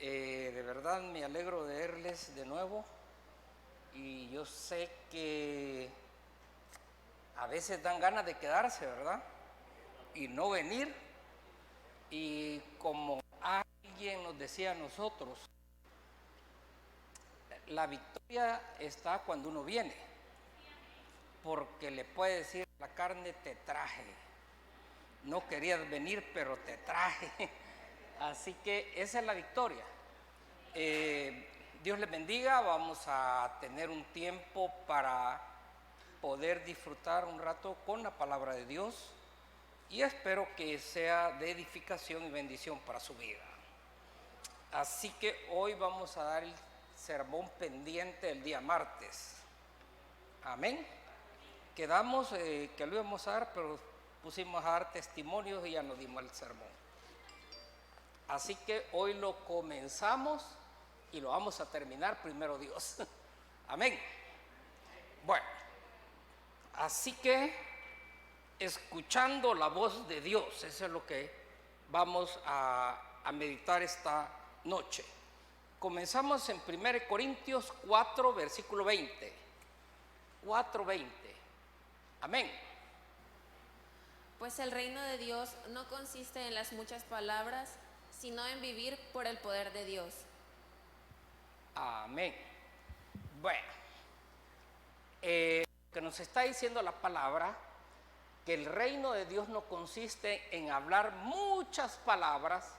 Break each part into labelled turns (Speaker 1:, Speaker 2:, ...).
Speaker 1: De verdad me alegro de verles de nuevo y yo sé que a veces dan ganas de quedarse, ¿verdad? Y no venir. Y como alguien nos decía a nosotros, la victoria está cuando uno viene, porque le puede decir a la carne, te traje. No querías venir, pero te traje. Así que esa es la victoria. Dios les bendiga. Vamos a tener un tiempo para poder disfrutar un rato con la palabra de Dios y espero que sea de edificación y bendición para su vida. Así que hoy vamos a dar el sermón pendiente el día martes. Amén. Quedamos que lo íbamos a dar, pero pusimos a dar testimonios y ya nos dimos el sermón. Así que hoy lo comenzamos y lo vamos a terminar primero Dios. Amén. Bueno, así que escuchando la voz de Dios, eso es lo que vamos a meditar esta noche. Comenzamos en 1 Corintios 4, versículo 20. 4:20. Amén.
Speaker 2: Pues el reino de Dios no consiste en las muchas palabras, sino en vivir por el poder de Dios.
Speaker 1: Amén. Bueno, que nos está diciendo la palabra, que el reino de Dios no consiste en hablar muchas palabras,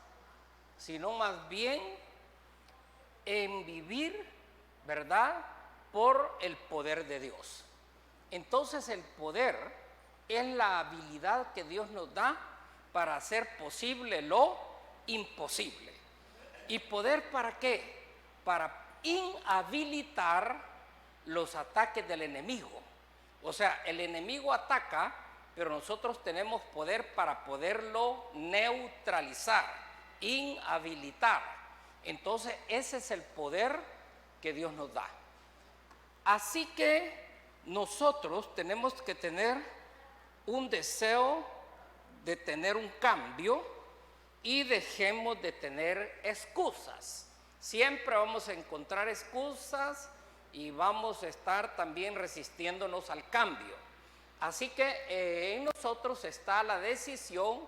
Speaker 1: sino más bien en vivir, ¿verdad?, por el poder de Dios. Entonces el poder es la habilidad que Dios nos da para hacer posible lo imposible. ¿Y poder para qué? Para inhabilitar los ataques del enemigo. O sea, el enemigo ataca, pero nosotros tenemos poder para poderlo neutralizar, inhabilitar. Entonces ese es el poder que Dios nos da. Así que nosotros tenemos que tener un deseo de tener un cambio y dejemos de tener excusas. Siempre vamos a encontrar excusas y vamos a estar también resistiéndonos al cambio. Así que en nosotros está la decisión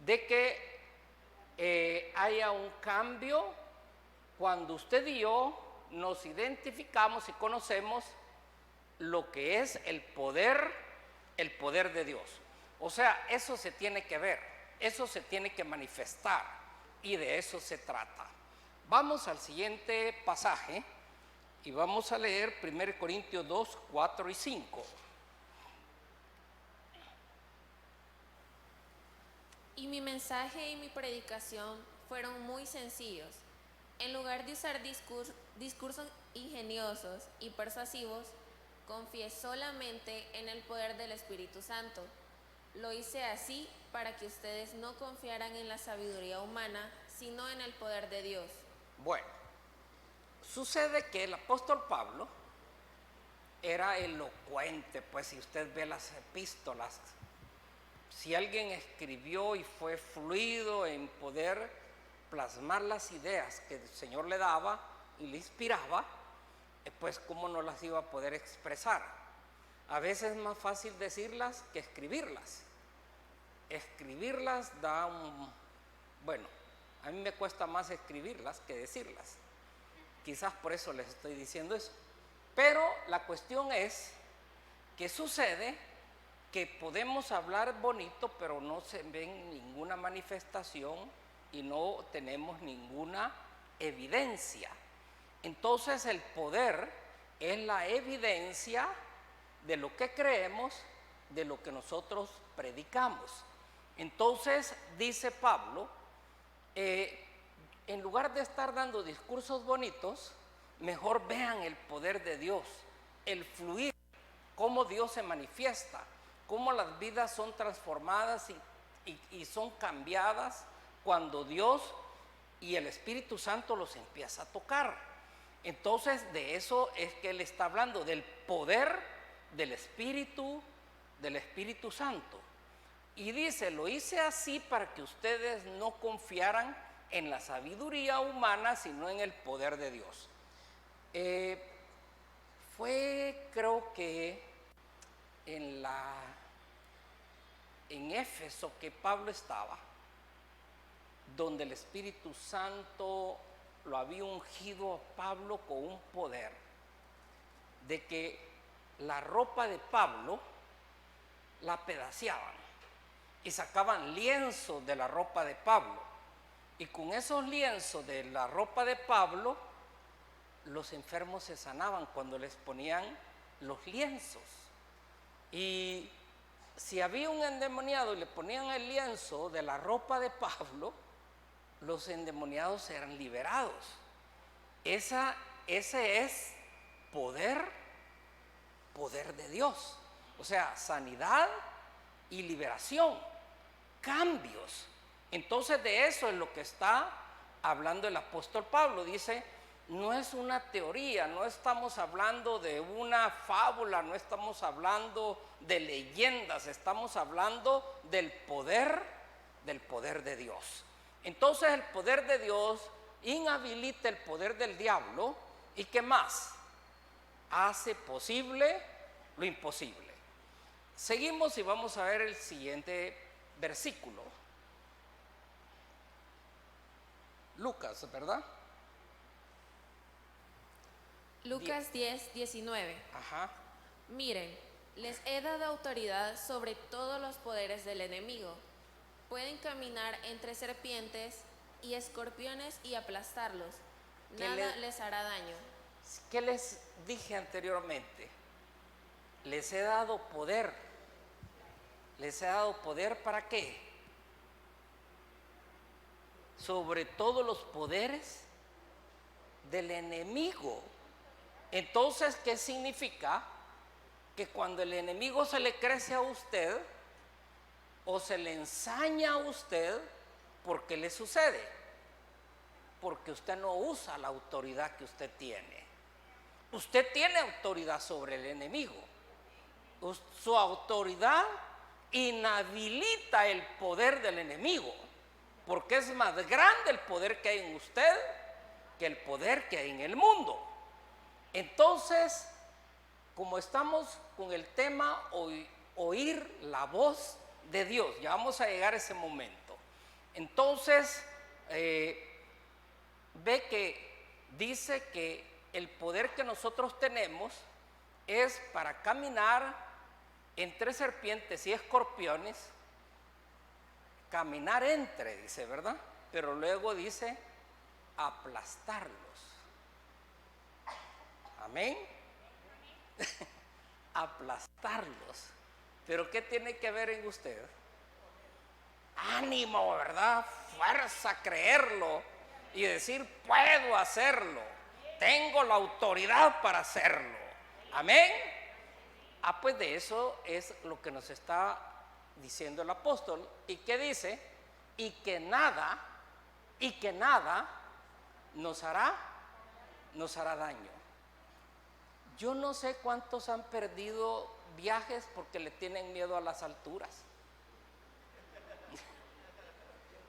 Speaker 1: de que haya un cambio cuando usted y yo nos identificamos y conocemos lo que es el poder de Dios. O sea, eso se tiene que ver, eso se tiene que manifestar y de eso se trata. Vamos al siguiente pasaje y vamos a leer 1 Corintios 2, 4 y 5.
Speaker 2: Y mi mensaje y mi predicación fueron muy sencillos. En lugar de usar discursos ingeniosos y persuasivos, confié solamente en el poder del Espíritu Santo. Lo hice así para que ustedes no confiaran en la sabiduría humana, sino en el poder de Dios.
Speaker 1: Bueno, sucede que el apóstol Pablo era elocuente, pues si usted ve las epístolas, si alguien escribió y fue fluido en poder plasmar las ideas que el Señor le daba y le inspiraba, pues cómo no las iba a poder expresar. A veces es más fácil decirlas que escribirlas. Escribirlas da bueno, a mí me cuesta más escribirlas que decirlas. Quizás por eso les estoy diciendo eso. Pero la cuestión es que sucede que podemos hablar bonito, pero no se ve ninguna manifestación y no tenemos ninguna evidencia. Entonces el poder es la evidencia de lo que creemos, de lo que nosotros predicamos. Entonces dice Pablo, en lugar de estar dando discursos bonitos, mejor vean el poder de Dios, el fluir, cómo Dios se manifiesta, cómo las vidas son transformadas y son cambiadas cuando Dios y el Espíritu Santo los empieza a tocar. Entonces de eso es que él está hablando, del poder del Espíritu Santo. Y dice, lo hice así para que ustedes no confiaran en la sabiduría humana, sino en el poder de Dios. Creo que en Éfeso que Pablo estaba, donde el Espíritu Santo lo había ungido a Pablo con un poder de que la ropa de Pablo la pedaceaban y sacaban lienzos de la ropa de Pablo, y con esos lienzos de la ropa de Pablo los enfermos se sanaban cuando les ponían los lienzos. Y si había un endemoniado y le ponían el lienzo de la ropa de Pablo, los endemoniados eran liberados. Ese es poder de Dios. O sea, sanidad y liberación, cambios. Entonces de eso es lo que está hablando el apóstol Pablo. Dice, no es una teoría, no estamos hablando de una fábula, no estamos hablando de leyendas, estamos hablando del poder de Dios. Entonces el poder de Dios inhabilita el poder del diablo, y ¿qué más? Hace posible lo imposible. Seguimos y vamos a ver el siguiente versículo. Lucas, ¿verdad?
Speaker 2: Lucas 10, 19.
Speaker 1: Ajá.
Speaker 2: Miren, les he dado autoridad sobre todos los poderes del enemigo. Pueden caminar entre serpientes y escorpiones y aplastarlos. Nada les hará daño.
Speaker 1: ¿Qué les dije anteriormente? Les he dado poder. ¿Les he dado poder para qué? Sobre todos los poderes del enemigo. Entonces, ¿qué significa? Que cuando el enemigo se le crece a usted o se le ensaña a usted, ¿por qué le sucede? Porque usted no usa la autoridad que usted tiene. Usted tiene autoridad sobre el enemigo. Su autoridad inhabilita el poder del enemigo, porque es más grande el poder que hay en usted que el poder que hay en el mundo. Entonces, como estamos con el tema oír la voz de Dios, ya vamos a llegar a ese momento. Entonces, ve que dice que el poder que nosotros tenemos es para caminar entre serpientes y escorpiones, caminar entre, dice, ¿verdad? Pero luego dice aplastarlos. Amén. Aplastarlos. Pero ¿qué tiene que ver en usted? Ánimo, ¿verdad? Fuerza, creerlo y decir, puedo hacerlo. Tengo la autoridad para hacerlo. Amén. Pues de eso es lo que nos está diciendo el apóstol. ¿Y qué dice? Y que nada nos hará daño. Yo no sé cuántos han perdido viajes porque le tienen miedo a las alturas.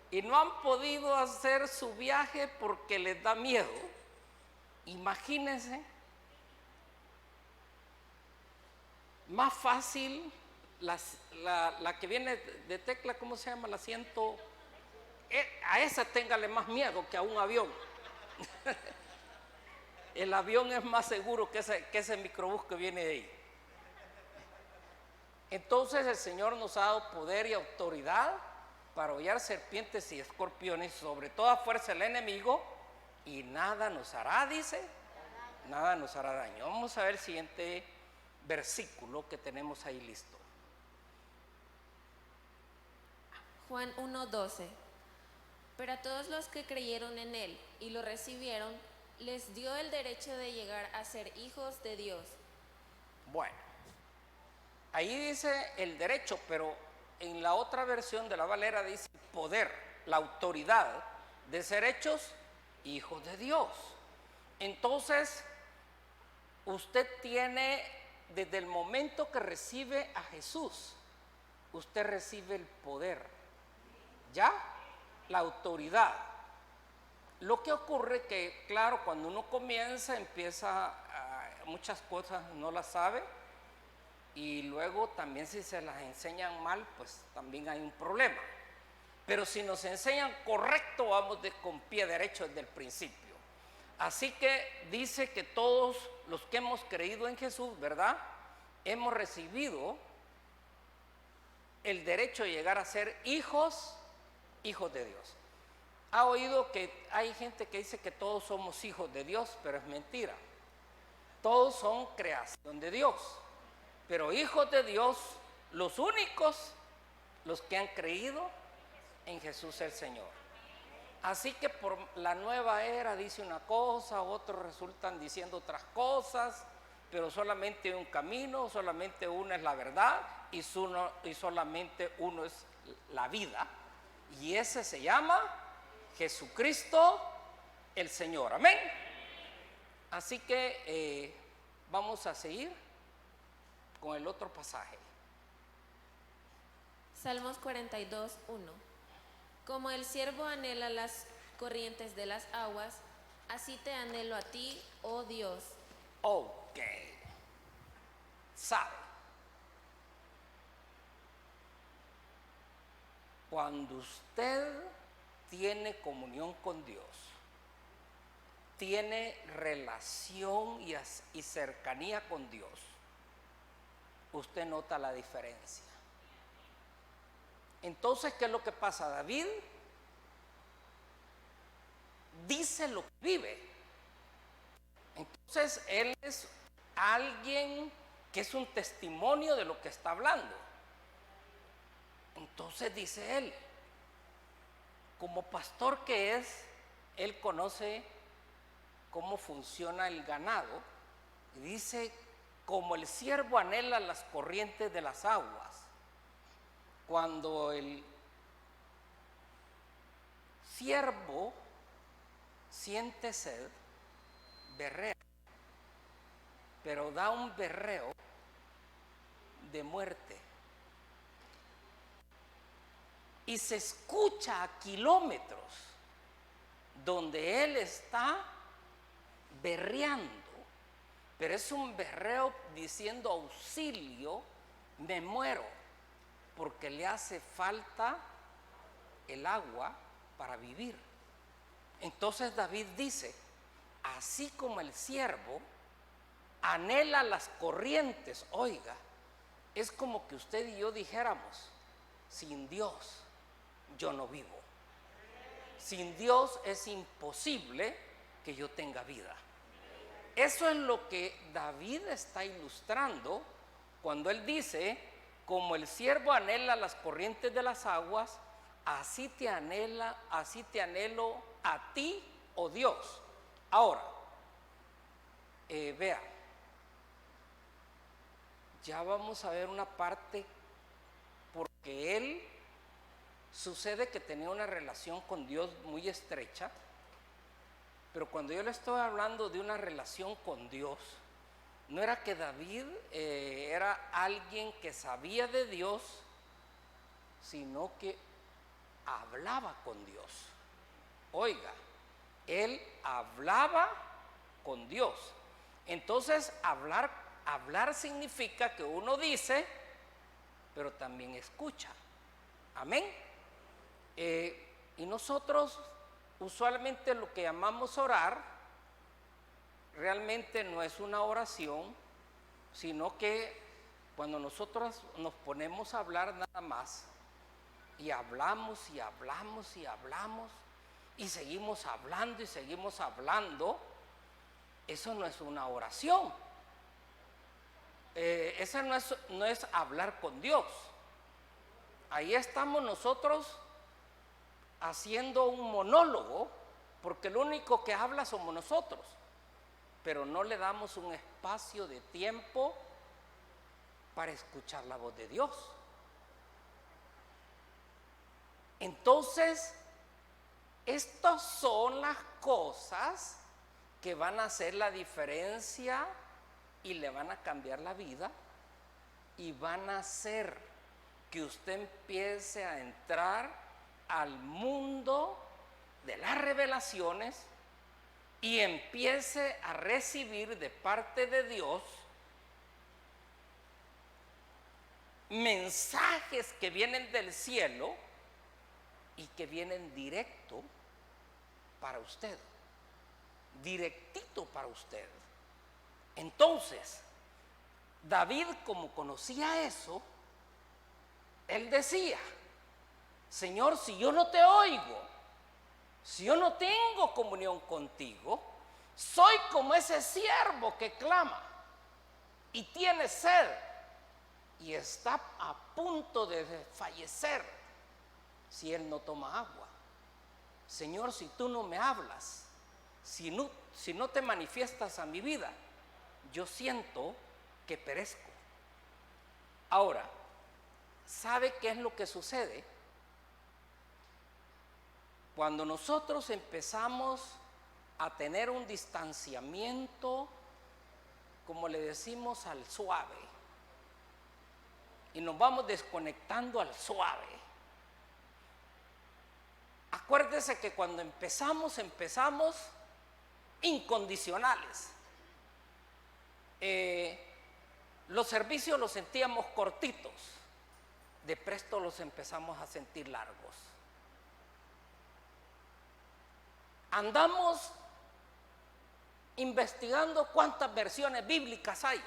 Speaker 1: Y no han podido hacer su viaje porque les da miedo. Imagínense. Más fácil, la que viene de Tecla, ¿cómo se llama? La 100. A esa téngale más miedo que a un avión. El avión es más seguro que ese microbús que viene de ahí. Entonces el Señor nos ha dado poder y autoridad para hollar serpientes y escorpiones sobre toda fuerza del enemigo, y nada nos hará, dice, nada nos hará daño. Vamos a ver el siguiente versículo que tenemos ahí listo.
Speaker 2: Juan 1:12. Pero a todos los que creyeron en él y lo recibieron, les dio el derecho de llegar a ser hijos de Dios.
Speaker 1: Bueno, ahí dice el derecho, pero en la otra versión de la Valera dice poder, la autoridad de ser hechos hijos de Dios. Entonces, usted tiene, desde el momento que recibe a Jesús, usted recibe el poder, ¿ya? La autoridad. Lo que ocurre que, claro, cuando uno comienza, muchas cosas no las sabe, y luego también si se las enseñan mal, pues también hay un problema. Pero si nos enseñan correcto, vamos con pie derecho desde el principio. Así que dice que todos los que hemos creído en Jesús, ¿verdad?, hemos recibido el derecho de llegar a ser hijos de Dios. Ha oído que hay gente que dice que todos somos hijos de Dios, pero es mentira. Todos son creación de Dios, pero hijos de Dios, los únicos, los que han creído en Jesús el Señor. Así que por la nueva era dice una cosa, otros resultan diciendo otras cosas, pero solamente un camino, solamente uno es la verdad y solamente uno es la vida, y ese se llama Jesucristo el Señor. Amén. Así que vamos a seguir con el otro pasaje.
Speaker 2: Salmos 42:1. Como el siervo anhela las corrientes de las aguas, así te anhelo a ti, oh Dios.
Speaker 1: Ok. Sabe, cuando usted tiene comunión con Dios, tiene relación y cercanía con Dios, usted nota la diferencia. Entonces, ¿qué es lo que pasa? David dice lo que vive. Entonces, él es alguien que es un testimonio de lo que está hablando. Entonces dice él, como pastor que es, él conoce cómo funciona el ganado, y dice, como el siervo anhela las corrientes de las aguas. Cuando el siervo siente sed, berrea, pero da un berreo de muerte. Y se escucha a kilómetros donde él está berreando, pero es un berreo diciendo auxilio, me muero, porque le hace falta el agua para vivir. Entonces David dice, así como el siervo anhela las corrientes, oiga, es como que usted y yo dijéramos, sin Dios yo no vivo. Sin Dios es imposible que yo tenga vida. Eso es lo que David está ilustrando cuando él dice, como el siervo anhela las corrientes de las aguas, así te anhelo a ti, oh Dios. Ahora, vea, ya vamos a ver una parte, porque él sucede que tenía una relación con Dios muy estrecha, pero cuando yo le estoy hablando de una relación con Dios, no era que David era alguien que sabía de Dios, sino que hablaba con Dios. Oiga, él hablaba con Dios. Entonces, hablar significa que uno dice, pero también escucha. Amén. Y nosotros usualmente lo que llamamos orar realmente no es una oración, sino que cuando nosotros nos ponemos a hablar nada más, y hablamos y hablamos y hablamos, y seguimos hablando y seguimos hablando, eso no es una oración. Eso no es hablar con Dios. Ahí estamos nosotros haciendo un monólogo, porque el único que habla somos nosotros, pero no le damos un espacio de tiempo para escuchar la voz de Dios. Entonces, estas son las cosas que van a hacer la diferencia y le van a cambiar la vida y van a hacer que usted empiece a entrar al mundo de las revelaciones y empiece a recibir de parte de Dios mensajes que vienen del cielo y que vienen directo para usted, directito para usted. Entonces, David, como conocía eso, él decía: Señor, si yo no te oigo, si yo no tengo comunión contigo, soy como ese siervo que clama y tiene sed y está a punto de fallecer si él no toma agua. Señor, si tú no me hablas, si no te manifiestas a mi vida, yo siento que perezco. Ahora, ¿sabe qué es lo que sucede? Cuando nosotros empezamos a tener un distanciamiento, como le decimos, al suave, y nos vamos desconectando al suave. Acuérdese que cuando empezamos incondicionales. Los servicios los sentíamos cortitos, de presto los empezamos a sentir largos. Andamos investigando cuántas versiones bíblicas hay.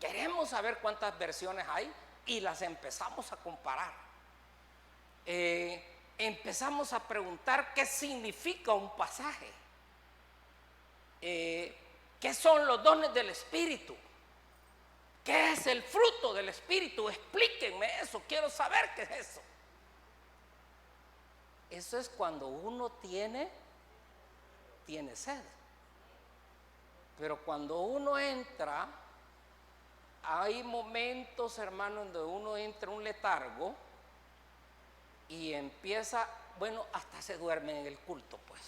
Speaker 1: Queremos saber cuántas versiones hay y las empezamos a comparar. Empezamos a preguntar qué significa un pasaje. ¿Qué son los dones del Espíritu? ¿Qué es el fruto del Espíritu? Explíquenme eso, quiero saber qué es eso. Eso es cuando uno tiene sed. Pero cuando uno entra, hay momentos, hermano, donde uno entra en un letargo y empieza, bueno, hasta se duerme en el culto, pues.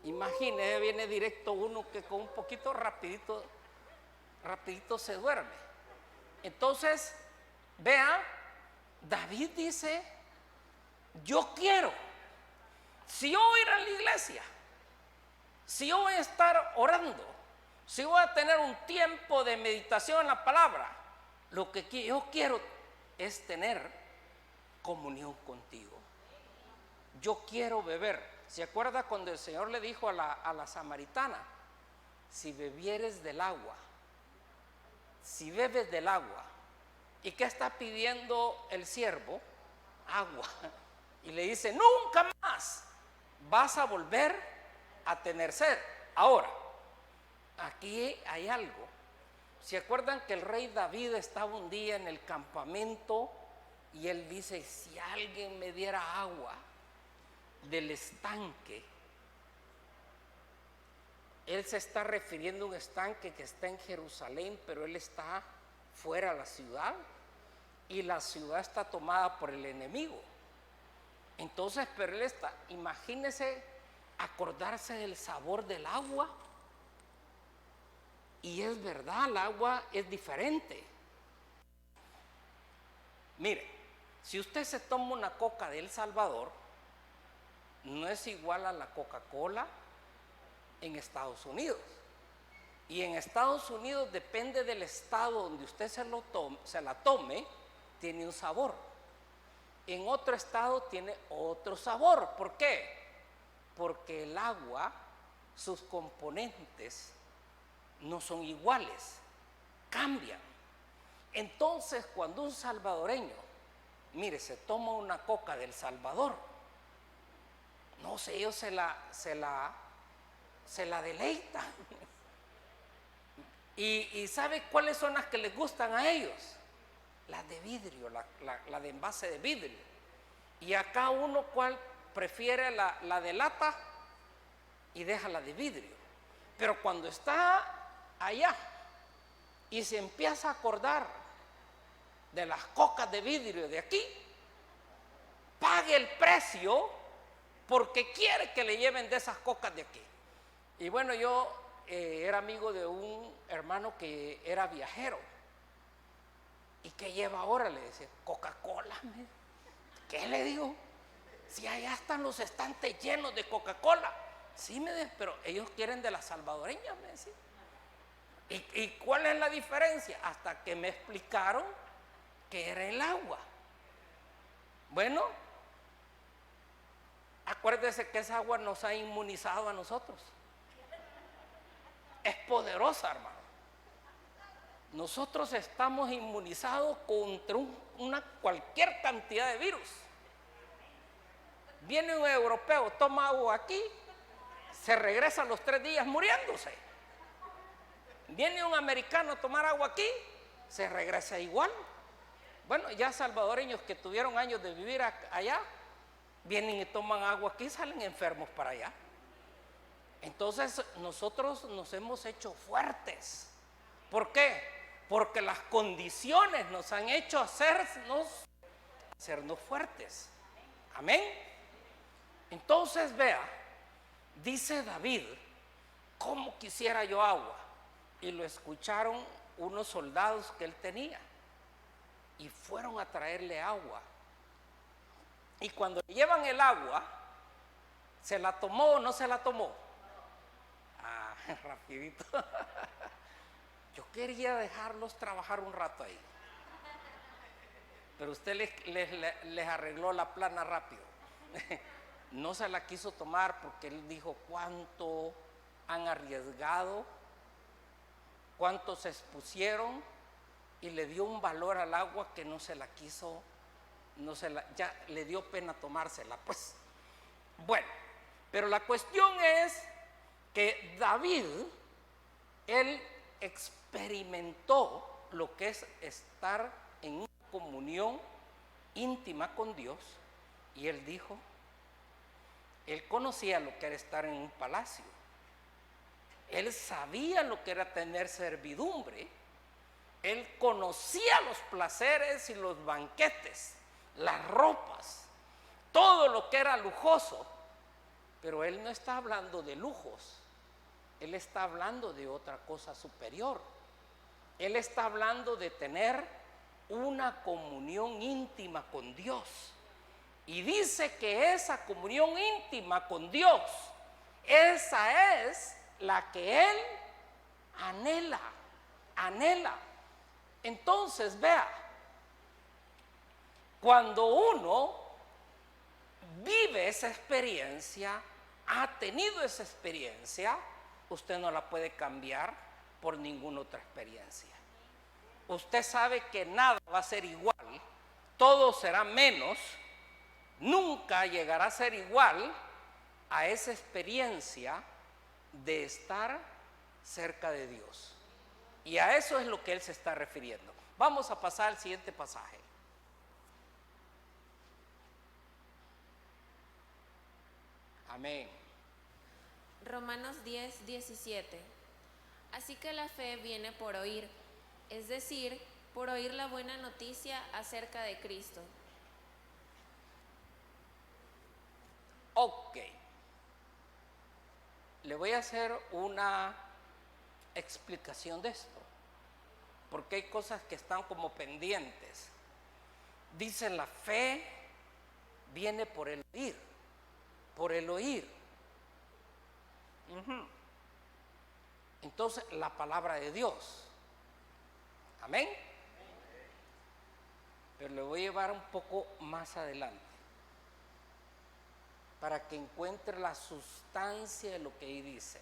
Speaker 1: Imagínese, viene directo uno que con un poquito rapidito se duerme. Entonces, vea, David dice: yo quiero, si yo voy a ir a la iglesia, si yo voy a estar orando, si voy a tener un tiempo de meditación en la palabra, lo que yo quiero es tener comunión contigo. Yo quiero beber. ¿Se acuerda cuando el Señor le dijo a la samaritana: si bebieres del agua, si bebes del agua? ¿Y qué está pidiendo el siervo? Agua. Y le dice: nunca más vas a volver a tener sed. Ahora, aquí hay algo. ¿Se acuerdan que el rey David estaba un día en el campamento y él dice: si alguien me diera agua del estanque? Él se está refiriendo a un estanque que está en Jerusalén, pero él está fuera de la ciudad y la ciudad está tomada por el enemigo. Entonces, pero él está, imagínese acordarse del sabor del agua. Y es verdad, el agua es diferente. Mire, si usted se toma una coca de El Salvador, no es igual a la Coca-Cola en Estados Unidos. Y en Estados Unidos, depende del estado donde usted se la tome, tiene un sabor. En otro estado tiene otro sabor. ¿Por qué? Porque el agua, sus componentes no son iguales, cambian. Entonces, cuando un salvadoreño, mire, se toma una coca del Salvador, no sé, ellos se la deleitan. Y ¿sabe cuáles son las que les gustan a ellos? Las de vidrio, la de envase de vidrio. Y acá uno, ¿cuál prefiere? La de lata y deja la de vidrio. Pero cuando está allá y se empieza a acordar de las cocas de vidrio de aquí, pague el precio porque quiere que le lleven de esas cocas de aquí. Y bueno, yo era amigo de un hermano que era viajero ¿Y qué lleva ahora? Le decía, Coca-Cola. ¿Qué le digo? Si allá están los estantes llenos de Coca-Cola. Sí, me decía, pero ellos quieren de las salvadoreñas, me decía. ¿Y cuál es la diferencia? Hasta que me explicaron que era el agua. Bueno, acuérdese que esa agua nos ha inmunizado a nosotros. Es poderosa, hermano. Nosotros estamos inmunizados contra cualquier cantidad de virus. Viene un europeo, toma agua aquí, se regresa a los 3 días muriéndose. Viene un americano a tomar agua aquí, se regresa igual. Bueno, ya salvadoreños que tuvieron años de vivir allá, vienen y toman agua aquí y salen enfermos para allá. Entonces nosotros nos hemos hecho fuertes. ¿Por qué? Porque las condiciones nos han hecho hacernos fuertes. Amén. Entonces vea, dice David, ¿cómo quisiera yo agua? Y lo escucharon unos soldados que él tenía y fueron a traerle agua. Y cuando le llevan el agua, ¿se la tomó o no se la tomó? Ah, rapidito. Yo quería dejarlos trabajar un rato ahí, pero usted les arregló la plana rápido. No se la quiso tomar porque él dijo cuánto han arriesgado, cuánto se expusieron, y le dio un valor al agua que no se la quiso, ya le dio pena tomársela, pues. Bueno, pero la cuestión es que David, él experimentó lo que es estar en una comunión íntima con Dios, y él dijo, él conocía lo que era estar en un palacio, él sabía lo que era tener servidumbre, él conocía los placeres y los banquetes, las ropas, todo lo que era lujoso, pero él no está hablando de lujos, él está hablando de otra cosa superior. Él está hablando de tener una comunión íntima con Dios. Y dice que esa comunión íntima con Dios, esa es la que él anhela. Entonces, vea, cuando uno vive esa experiencia, ha tenido esa experiencia, usted no la puede cambiar por ninguna otra experiencia. Usted sabe que nada va a ser igual, todo será menos, nunca llegará a ser igual a esa experiencia de estar cerca de Dios. Y a eso es lo que él se está refiriendo. Vamos a pasar al siguiente pasaje. Amén.
Speaker 2: Romanos 10, 17. Así que la fe viene por oír, es decir, por oír la buena noticia acerca de Cristo.
Speaker 1: Ok. Le voy a hacer una explicación de esto, porque hay cosas que están como pendientes. Dice, la fe viene por el oír, por el oír. Entonces, la palabra de Dios. Amén. Pero le voy a llevar un poco más adelante para que encuentre la sustancia de lo que ahí dice.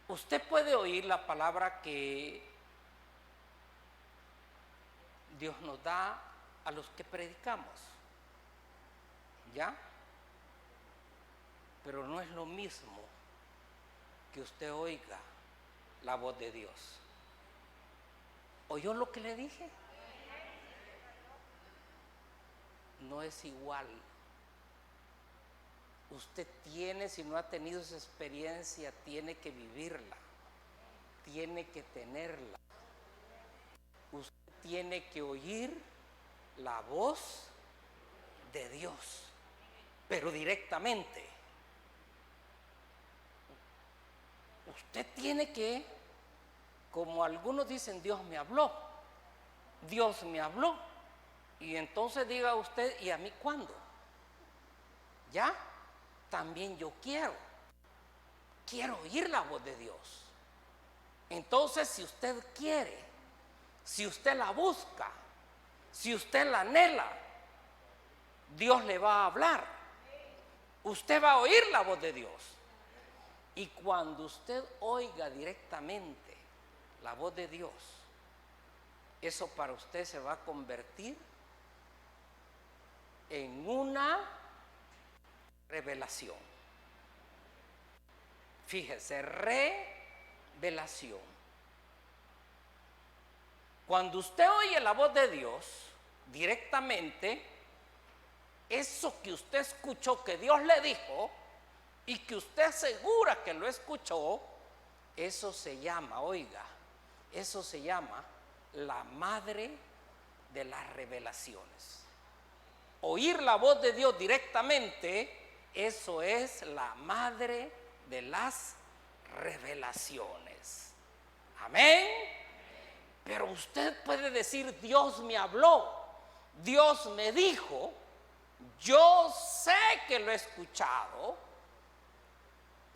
Speaker 1: Usted puede oír la palabra que Dios nos da a los que predicamos, ¿ya? Pero no es lo mismo que usted oiga la voz de Dios. ¿Oyó lo que le dije? No es igual. Usted tiene, si no ha tenido esa experiencia, tiene que vivirla, tiene que tenerla. Usted tiene que oír la voz de Dios, pero directamente. Usted tiene que como algunos dicen, Dios me habló, Dios me habló. Y entonces diga usted, ¿y a mí cuándo? ¿Ya? También yo quiero oír la voz de Dios. Entonces, si usted quiere, si usted la busca, si usted la anhela, Dios le va a hablar. Usted va a oír la voz de Dios. Y cuando usted oiga directamente la voz de Dios, eso para usted se va a convertir en una revelación. Fíjese, revelación. Cuando usted oye la voz de Dios directamente, eso que usted escuchó que Dios le dijo y que usted asegura que lo escuchó, eso se llama, oiga, eso se llama la madre de las revelaciones. Oír la voz de Dios directamente, eso es la madre de las revelaciones. Amén. Pero usted puede decir, Dios me habló, Dios me dijo, yo sé que lo he escuchado.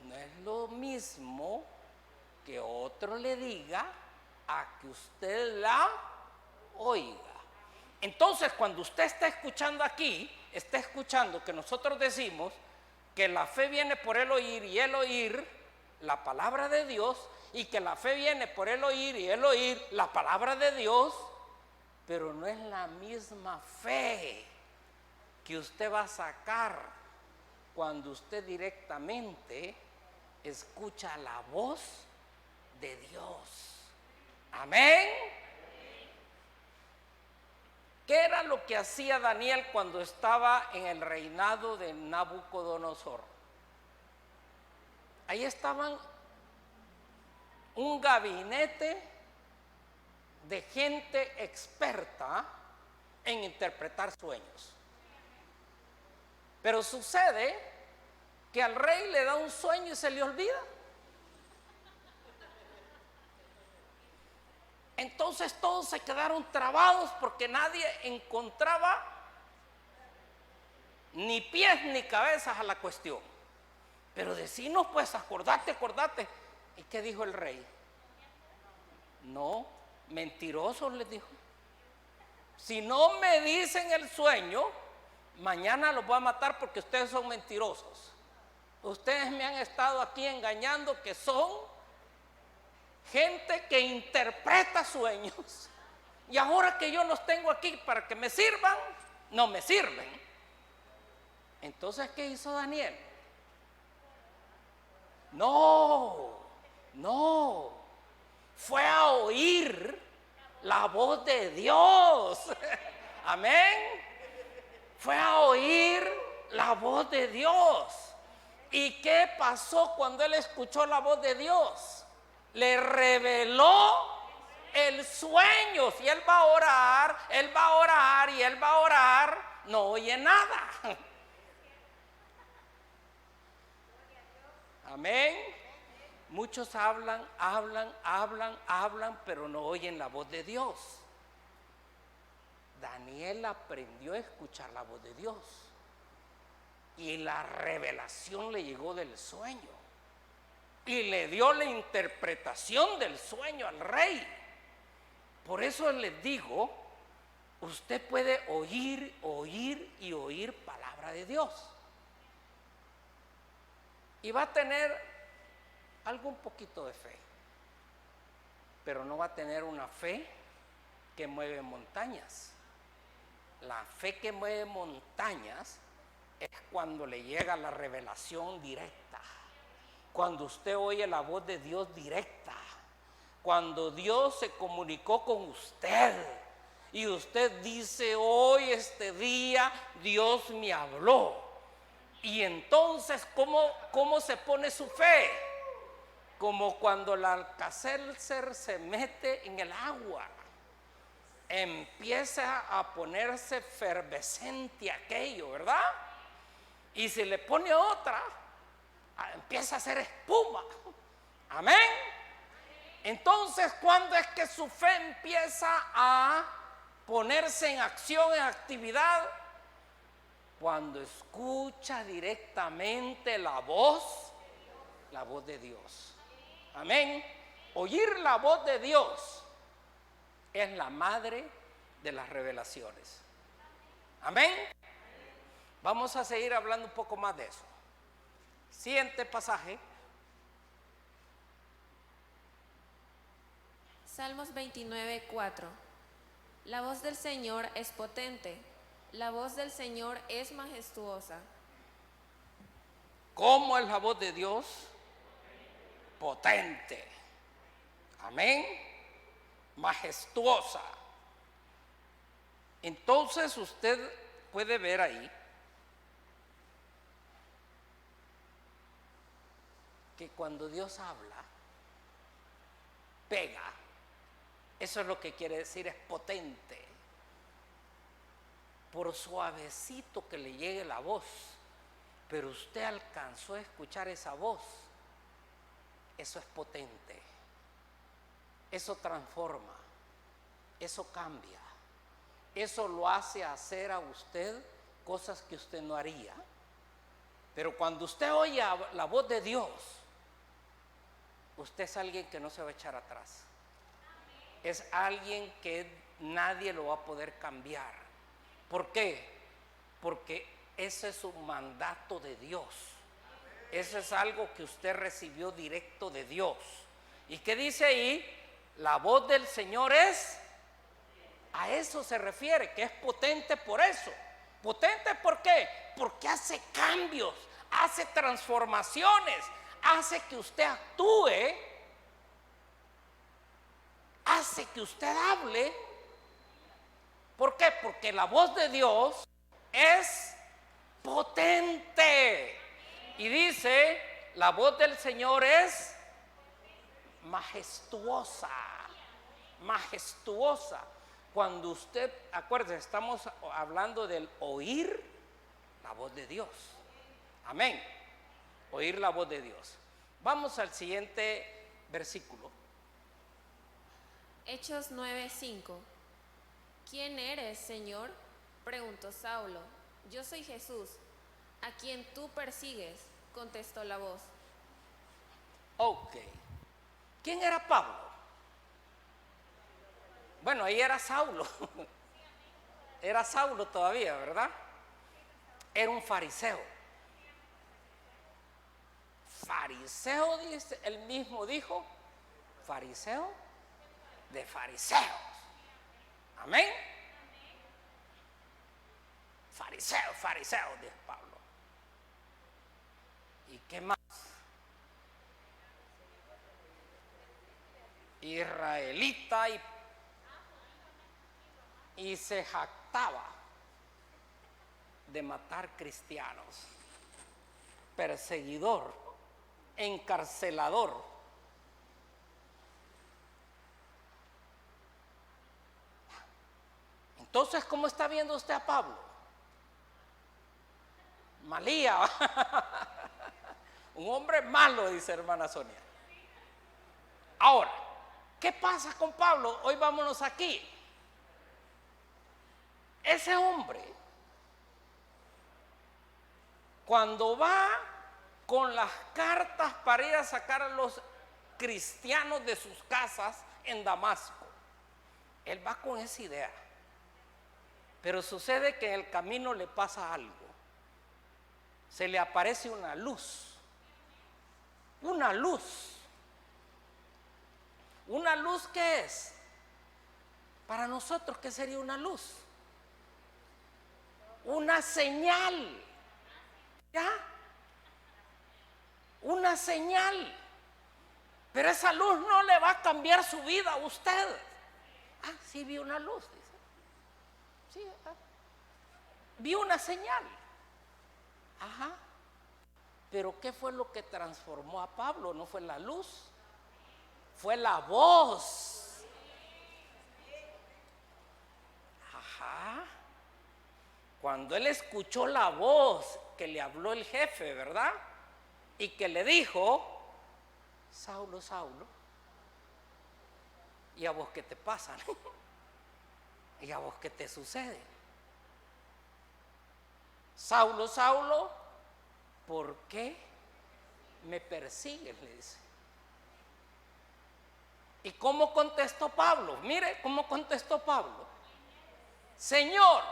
Speaker 1: No es lo mismo que otro le diga a que usted la oiga. Entonces, cuando usted está escuchando aquí, está escuchando que nosotros decimos que la fe viene por el oír y el oír la palabra de Dios, y que la fe viene por el oír y el oír la palabra de Dios, pero no es la misma fe que usted va a sacar cuando usted directamente escucha la voz de Dios. Amén. ¿Qué era lo que hacía Daniel cuando estaba en el reinado de Nabucodonosor? Ahí estaban un gabinete de gente experta en interpretar sueños. Pero sucede que al rey le da un sueño y se le olvida. Entonces todos se quedaron trabados porque nadie encontraba ni pies ni cabezas a la cuestión. Pero decinos pues, acordate. ¿Y qué dijo el rey? No, mentirosos les dijo. Si no me dicen el sueño, mañana los voy a matar porque ustedes son mentirosos. Ustedes me han estado aquí engañando que son gente que interpreta sueños. Y ahora que yo los tengo aquí para que me sirvan, no me sirven. Entonces, ¿qué hizo Daniel? No. Fue a oír la voz de Dios. Amén. Fue a oír la voz de Dios. ¿Y qué pasó cuando él escuchó la voz de Dios? Le reveló el sueño. Si él va a orar y él va a orar, no oye nada. Amén. Muchos hablan, pero no oyen la voz de Dios. Daniel aprendió a escuchar la voz de Dios. Y la revelación le llegó del sueño. Y le dio la interpretación del sueño al rey. Por eso les digo, usted puede oír palabra de Dios. Y va a tener algún poquito de fe, pero no va a tener una fe que mueve montañas. La fe que mueve montañas es cuando le llega la revelación directa, cuando usted oye la voz de Dios directa, cuando Dios se comunicó con usted y usted dice, hoy este día Dios me habló. Y entonces, ¿cómo se pone su fe? Como cuando el Alka-Seltzer se mete en el agua, empieza a ponerse efervescente aquello, ¿verdad? Y si le pone otra, empieza a hacer espuma. Amén. Entonces, ¿cuándo es que su fe empieza a ponerse en acción, en actividad? Cuando escucha directamente la voz de Dios. Amén. Oír la voz de Dios es la madre de las revelaciones. Amén. Vamos a seguir hablando un poco más de eso. Siguiente pasaje.
Speaker 2: Salmos 29:4. La voz del Señor es potente, la voz del Señor es majestuosa.
Speaker 1: ¿Cómo es la voz de Dios? Potente. Amén. Majestuosa. Entonces usted puede ver ahí que cuando Dios habla, pega. Eso es lo que quiere decir, es potente. Por suavecito que le llegue la voz, pero usted alcanzó a escuchar esa voz. Eso es potente. Eso transforma. Eso cambia. Eso lo hace hacer a usted cosas que usted no haría. Pero cuando usted oye la voz de Dios, usted es alguien que no se va a echar atrás. Es alguien que nadie lo va a poder cambiar. ¿Por qué? Porque ese es un mandato de Dios. Eso es algo que usted recibió directo de Dios. ¿Y qué dice ahí? La voz del Señor es, a eso se refiere, que es potente por eso. ¿Potente por qué? Porque hace cambios, hace transformaciones, hace que usted actúe, hace que usted hable. ¿Por qué? Porque la voz de Dios es potente. Y dice, la voz del Señor es majestuosa. Majestuosa. Cuando usted, acuérdese, estamos hablando del oír la voz de Dios. Amén. Oír la voz de Dios. Vamos al siguiente versículo.
Speaker 2: Hechos 9:5. ¿Quién eres, Señor?, preguntó Saulo. Yo soy Jesús, a quien tú persigues, contestó la voz.
Speaker 1: Ok. ¿Quién era Pablo? Bueno, ahí era Saulo. Era Saulo todavía, ¿verdad? Era un fariseo. Fariseo, dice, él mismo dijo, fariseo de fariseos. Amén. Fariseo, dice Pablo. ¿Y qué más? Israelita y se jactaba de matar cristianos. Perseguidor, encarcelador. Entonces, ¿cómo está viendo usted a Pablo? Malía. Un hombre malo, dice hermana Sonia. Ahora, ¿qué pasa con Pablo? Hoy vámonos aquí. Ese hombre, cuando va con las cartas para ir a sacar a los cristianos de sus casas en Damasco, él va con esa idea. Pero sucede que en el camino le pasa algo. Se le aparece una luz. Una luz. ¿Una luz qué es? Para nosotros, ¿qué sería una luz? Una señal. ¿Ya? Una señal. Pero esa luz no le va a cambiar su vida a usted. Ah, sí vi una luz, dice. Sí, vi una señal. Ajá. Pero ¿qué fue lo que transformó a Pablo? No fue la luz, fue la voz. Ajá. Cuando él escuchó la voz que le habló el jefe, ¿verdad? Y que le dijo, Saulo, Saulo, ¿Y a vos qué te pasa? ¿Y a vos qué te sucede? Saulo, Saulo, ¿por qué me persigues?, le dice. ¿Y cómo contestó Pablo? Mire cómo contestó Pablo. Señor,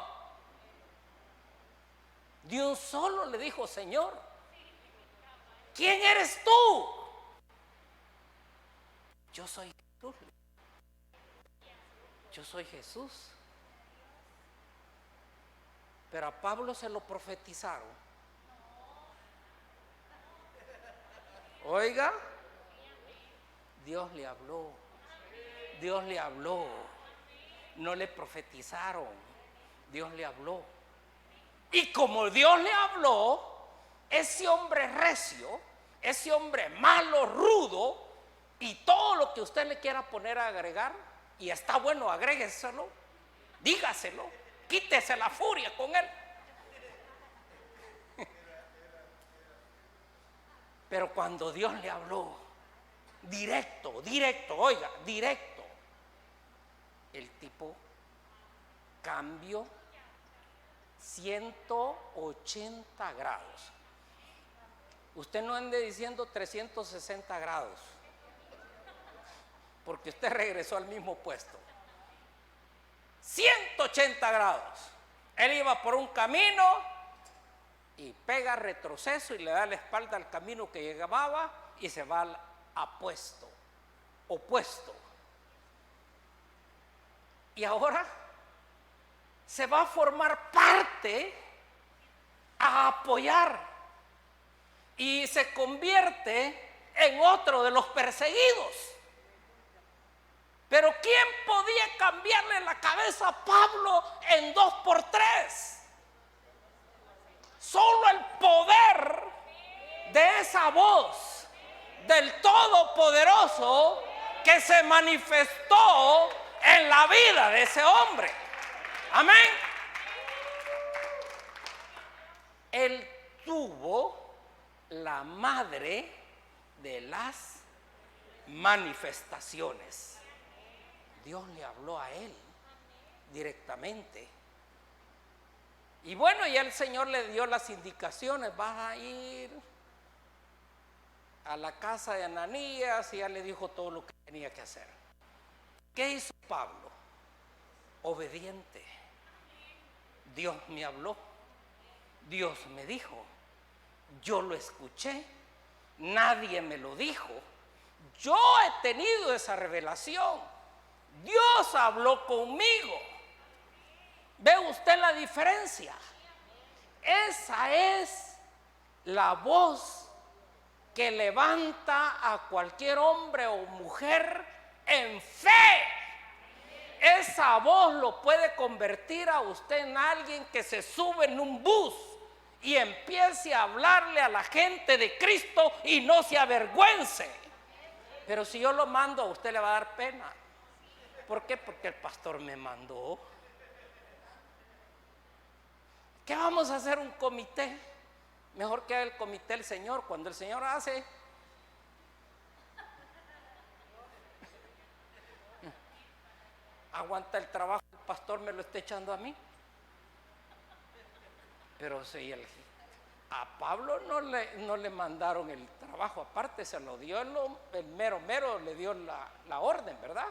Speaker 1: de un solo le dijo Señor. ¿Quién eres tú? Yo soy Jesús. Yo soy Jesús. Pero a Pablo se lo profetizaron. Oiga, Dios le habló. Dios le habló. No le profetizaron. Dios le habló. Y como Dios le habló, ese hombre recio, ese hombre malo, rudo, y todo lo que usted le quiera poner a agregar, y está bueno, agrégueselo, dígaselo, quítese la furia con él. Pero cuando Dios le habló, directo, oiga, directo, el tipo cambió 180 grados. Usted no ande diciendo 360 grados, porque usted regresó al mismo puesto. 180 grados. Él iba por un camino y pega retroceso y le da la espalda al camino que llevaba y se va al opuesto. Y ahora se va a formar parte a apoyar y se convierte en otro de los perseguidos. Pero ¿quién podía cambiarle la cabeza a Pablo en 2x3? Solo el poder de esa voz del Todopoderoso que se manifestó en la vida de ese hombre. Amén. Él tuvo la madre de las manifestaciones. Dios le habló a él directamente. Y bueno, ya el Señor le dio las indicaciones. Vas a ir a la casa de Ananías, y ya le dijo todo lo que tenía que hacer. ¿Qué hizo Pablo? Obediente. Dios me habló, Dios me dijo, yo lo escuché, nadie me lo dijo, yo he tenido esa revelación, Dios habló conmigo. ¿Ve usted la diferencia? Esa es la voz que levanta a cualquier hombre o mujer en fe. Esa voz lo puede convertir a usted en alguien que se sube en un bus y empiece a hablarle a la gente de Cristo y no se avergüence. Pero si yo lo mando, a usted le va a dar pena. ¿Por qué? Porque el pastor me mandó. ¿Qué vamos a hacer? Un comité. Mejor que haga el comité el Señor. Cuando el Señor hace, aguanta el trabajo, el pastor me lo está echando a mí. Pero si a Pablo no le mandaron el trabajo, aparte se lo dio el mero, le dio la orden, ¿verdad?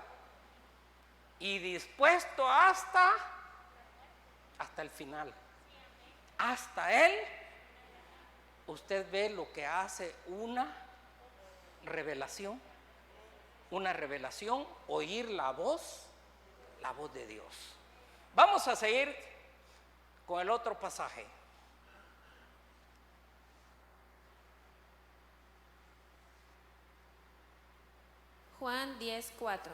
Speaker 1: Y dispuesto hasta el final. Hasta él, usted ve lo que hace una revelación, oír la voz de Dios. Vamos a seguir con el otro pasaje.
Speaker 2: Juan 10:4.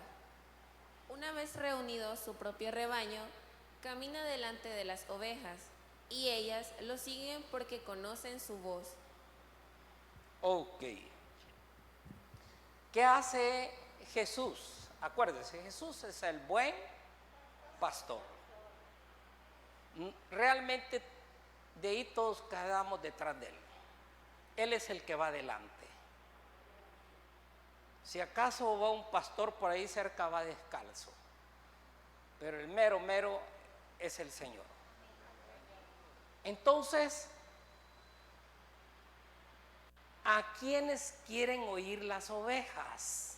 Speaker 2: Una vez reunido su propio rebaño, camina delante de las ovejas, y ellas lo siguen porque conocen su voz.
Speaker 1: Ok. ¿Qué hace Jesús? Acuérdese, Jesús es el buen pastor. Realmente de ahí todos quedamos detrás de él. Él es el que va adelante. Si acaso va un pastor por ahí cerca, va descalzo, pero el mero mero es el Señor. Entonces, ¿a quiénes quieren oír las ovejas?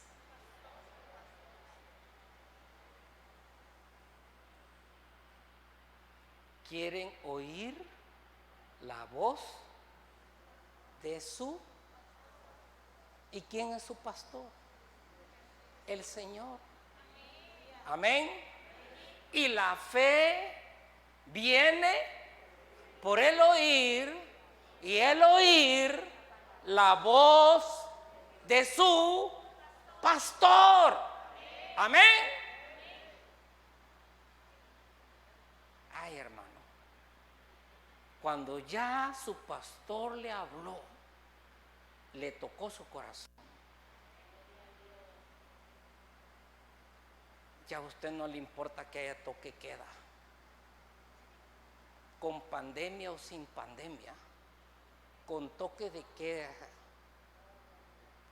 Speaker 1: Quieren oír la voz de su... ¿Y quién es su pastor? El Señor. Amén. Y la fe viene por el oír, y el oír la voz de su pastor. Amén. Ay, hermano, cuando ya su pastor le habló, le tocó su corazón, ya a usted no le importa que haya toque queda, con pandemia o sin pandemia, con toque de queda,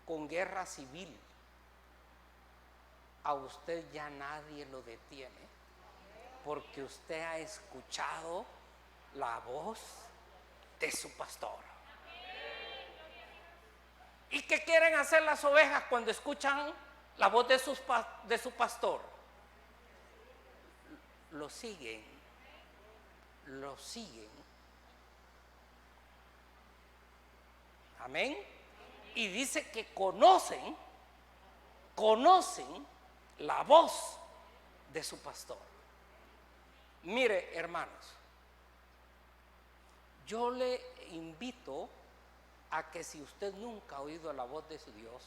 Speaker 1: con guerra civil, a usted ya nadie lo detiene, porque usted ha escuchado la voz de su pastor. ¿Y qué quieren hacer las ovejas cuando escuchan la voz de su pastor? Lo siguen, lo siguen. Amén. Y dice que conocen la voz de su pastor. Mire, hermanos, yo le invito a que si usted nunca ha oído la voz de su Dios,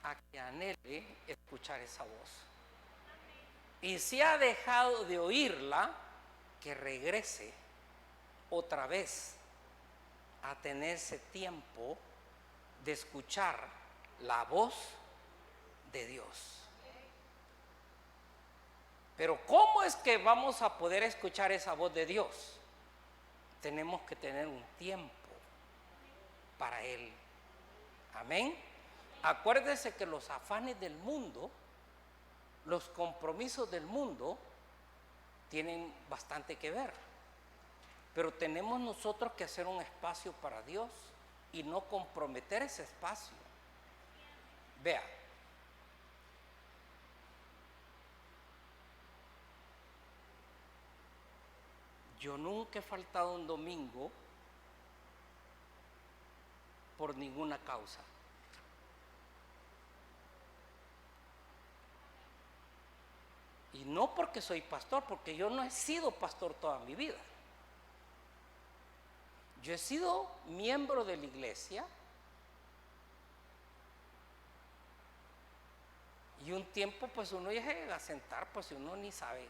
Speaker 1: a que anhele escuchar esa voz. Y si ha dejado de oírla, que regrese otra vez a tener ese tiempo de escuchar la voz de Dios. Pero ¿cómo es que vamos a poder escuchar esa voz de Dios? Tenemos que tener un tiempo para Él. Amén. Acuérdese que los afanes del mundo, los compromisos del mundo, tienen bastante que ver. Pero tenemos nosotros que hacer un espacio para Dios y no comprometer ese espacio. Vea, yo nunca he faltado un domingo por ninguna causa. Y no porque soy pastor, porque yo no he sido pastor toda mi vida. Yo he sido miembro de la iglesia y un tiempo pues uno llega a sentar, pues uno ni sabe,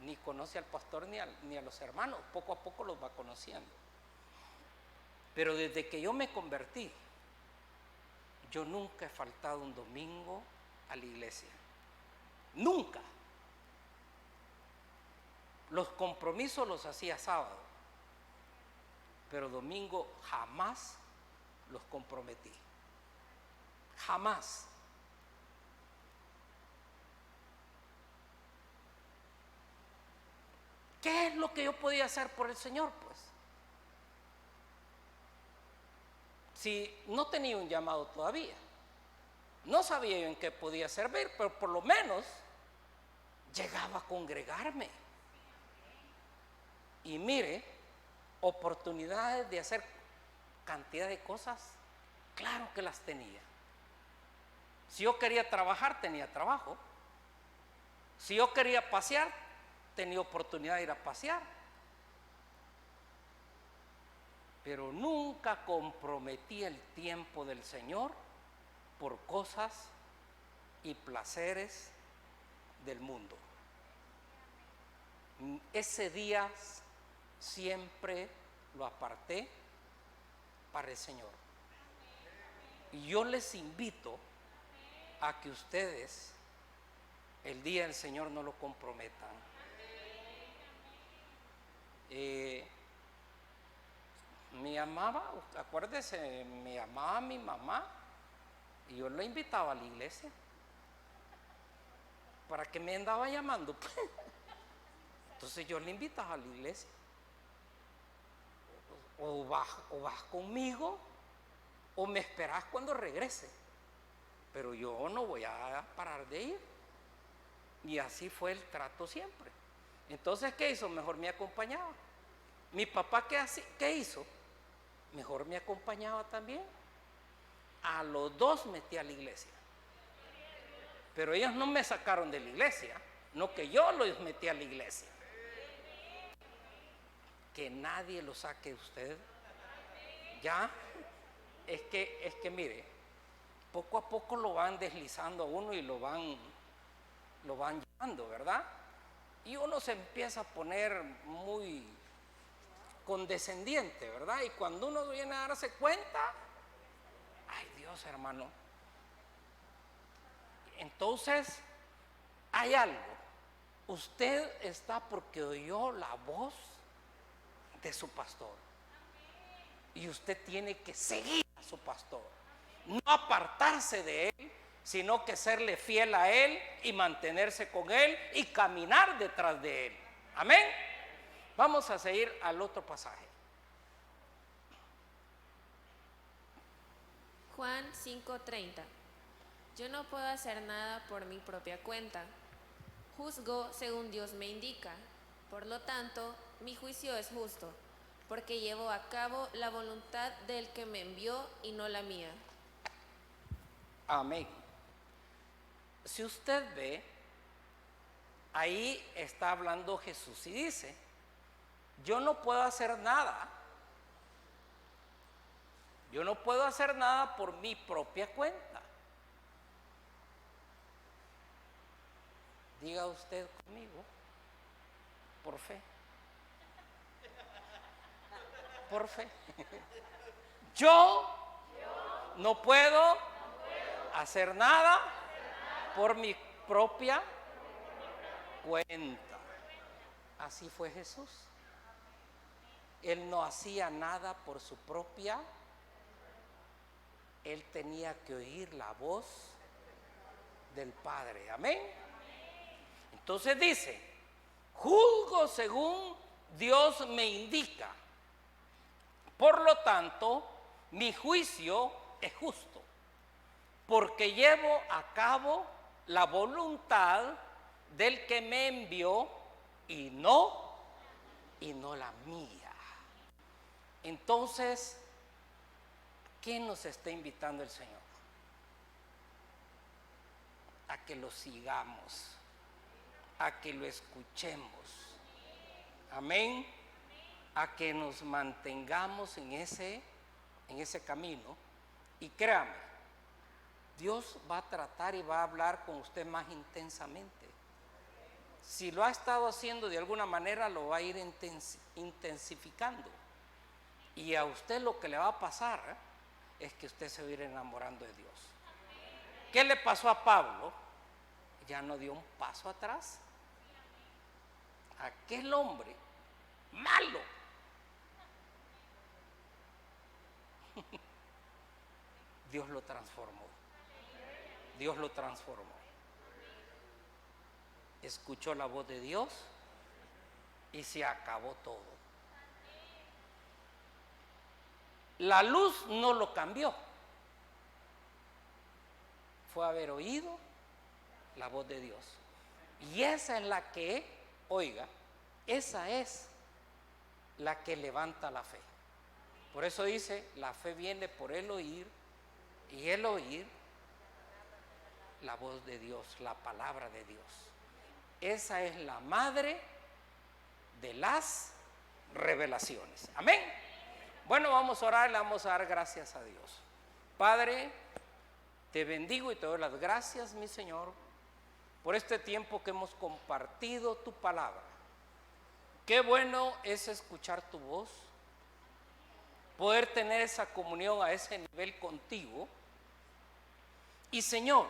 Speaker 1: ni conoce al pastor ni a los hermanos, poco a poco los va conociendo. Pero desde que yo me convertí, yo nunca he faltado un domingo a la iglesia. Nunca. Los compromisos los hacía sábado, pero domingo jamás los comprometí. Jamás. ¿Qué es lo que yo podía hacer por el Señor, pues? Si no tenía un llamado todavía, no sabía yo en qué podía servir, pero por lo menos llegaba a congregarme. Y mire, oportunidades de hacer cantidad de cosas, claro que las tenía. Si yo quería trabajar, tenía trabajo. Si yo quería pasear, tenía oportunidad de ir a pasear. Pero nunca comprometí el tiempo del Señor por cosas y placeres del mundo. Ese día siempre lo aparté para el Señor. Y yo les invito a que ustedes el día del Señor no lo comprometan. Me amaba, acuérdese, me amaba mi mamá Y yo lo invitaba a la iglesia. ¿Para qué me andaba llamando? Entonces yo le invitaba a la iglesia. O vas conmigo o me esperas cuando regrese. Pero yo no voy a parar de ir. Y así fue el trato siempre. Entonces, ¿qué hizo? Mejor me acompañaba. Mi papá, ¿qué hizo? Mejor me acompañaba también. A los dos metí a la iglesia. Pero ellos no me sacaron de la iglesia, no que yo los metí a la iglesia. Que nadie lo saque usted. Ya, es que mire, poco a poco lo van deslizando a uno y lo van llevando, ¿verdad? Y uno se empieza a poner muy condescendiente, ¿verdad? Y cuando uno viene a darse cuenta, ay Dios, hermano. Entonces, hay algo. Usted está porque oyó la voz de su pastor. Y usted tiene que seguir a su pastor. No apartarse de él, sino que serle fiel a él y mantenerse con él y caminar detrás de él. Amén. Vamos a seguir al otro pasaje.
Speaker 2: Juan 5:30. Yo no puedo hacer nada por mi propia cuenta. Juzgo según Dios me indica. Por lo tanto, mi juicio es justo, porque llevo a cabo la voluntad del que me envió y no la mía.
Speaker 1: Amén. Si usted ve, ahí está hablando Jesús y dice, yo no puedo hacer nada. Yo no puedo hacer nada por mi propia cuenta. Diga usted conmigo, por fe. Por fe. Yo no puedo hacer nada por mi propia cuenta. Así fue Jesús. Él no hacía nada por su propia. Él tenía que oír la voz del Padre. Amén. Entonces dice, juzgo según Dios me indica. Por lo tanto, mi juicio es justo, porque llevo a cabo la voluntad del que me envió y no la mía. Entonces, ¿qué nos está invitando el Señor? A que lo sigamos, a que lo escuchemos. Amén. A que nos mantengamos en ese camino. Y créame, Dios va a tratar y va a hablar con usted más intensamente. Si lo ha estado haciendo de alguna manera, lo va a ir intensificando. Y a usted lo que le va a pasar es que usted se va a ir enamorando de Dios. ¿Qué le pasó a Pablo? Ya no dio un paso atrás. Aquel hombre malo. Dios lo transformó. Dios lo transformó. Escuchó la voz de Dios y se acabó todo. La luz no lo cambió. Fue haber oído la voz de Dios. Y esa es la que, oiga, esa es la que levanta la fe. Por eso dice, la fe viene por el oír, y el oír la voz de Dios, la palabra de Dios. Esa es la madre de las revelaciones. Amén. Bueno, vamos a orar y le vamos a dar gracias a Dios. Padre, te bendigo y te doy las gracias, mi Señor, por este tiempo que hemos compartido tu palabra. Qué bueno es escuchar tu voz, poder tener esa comunión a ese nivel contigo. Y Señor,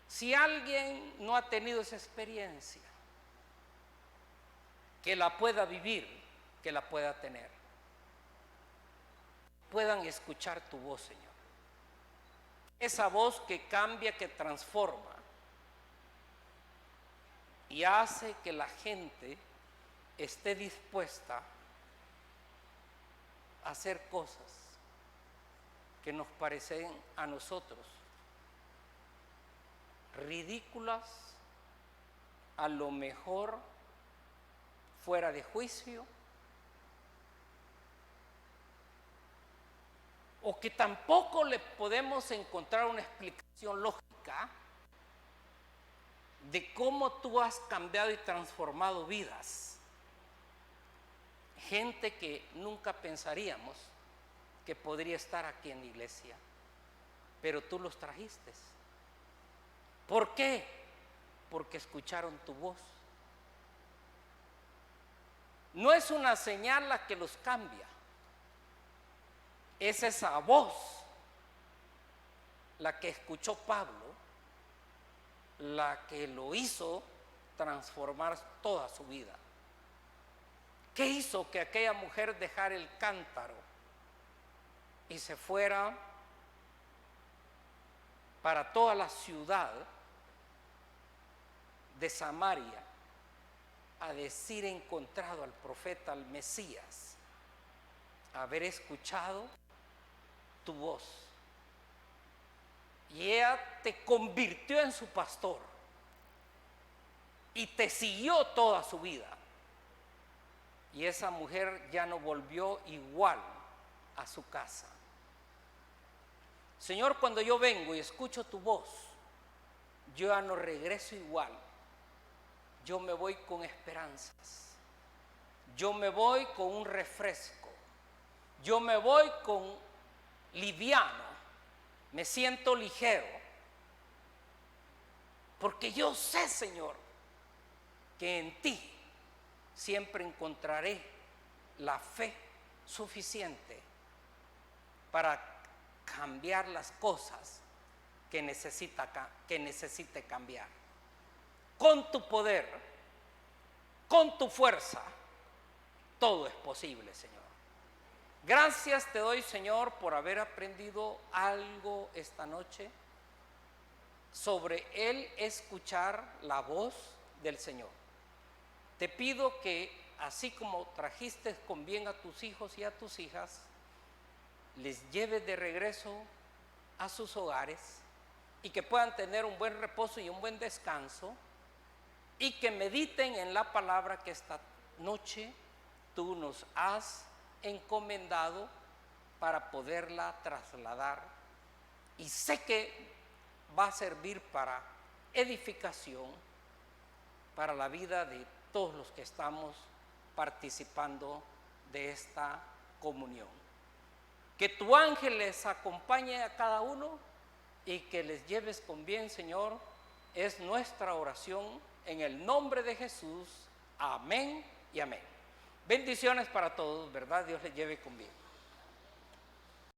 Speaker 1: si alguien no ha tenido esa experiencia, que la pueda vivir, que la pueda tener, puedan escuchar tu voz, Señor. esa voz que cambia, que transforma y hace que la gente esté dispuesta a hacer cosas que nos parecen a nosotros ridículas, a lo mejor fuera de juicio, o que tampoco le podemos encontrar una explicación lógica de cómo tú has cambiado y transformado vidas. Gente que nunca pensaríamos que podría estar aquí en la iglesia, pero tú los trajiste. ¿Por qué? Porque escucharon tu voz. No es una señal la que los cambia, es esa voz la que escuchó Pablo, la que lo hizo transformar toda su vida. ¿Qué hizo que aquella mujer dejara el cántaro y se fuera para toda la ciudad de Samaria a decir: he encontrado al profeta, al Mesías? Haber escuchado tu voz. Y ella te convirtió en su pastor y te siguió toda su vida. Y esa mujer ya no volvió igual a su casa. Señor, cuando yo vengo y escucho tu voz, yo ya no regreso igual. Yo me voy con esperanzas. Yo me voy con un refresco. Yo me voy con liviano. Me siento ligero. Porque yo sé, Señor, que en ti siempre encontraré la fe suficiente para cambiar las cosas que necesite cambiar. Con tu poder, con tu fuerza, todo es posible, Señor. Gracias te doy, Señor, por haber aprendido algo esta noche sobre el escuchar la voz del Señor. Te pido que, así como trajiste con bien a tus hijos y a tus hijas, les lleves de regreso a sus hogares y que puedan tener un buen reposo y un buen descanso, y que mediten en la palabra que esta noche tú nos has encomendado para poderla trasladar. Y sé que va a servir para edificación para la vida de todos los que estamos participando de esta comunión. Que tu ángel les acompañe a cada uno y que les lleves con bien, Señor, es nuestra oración en el nombre de Jesús. Amén y amén. Bendiciones para todos, ¿verdad? Dios les lleve con bien.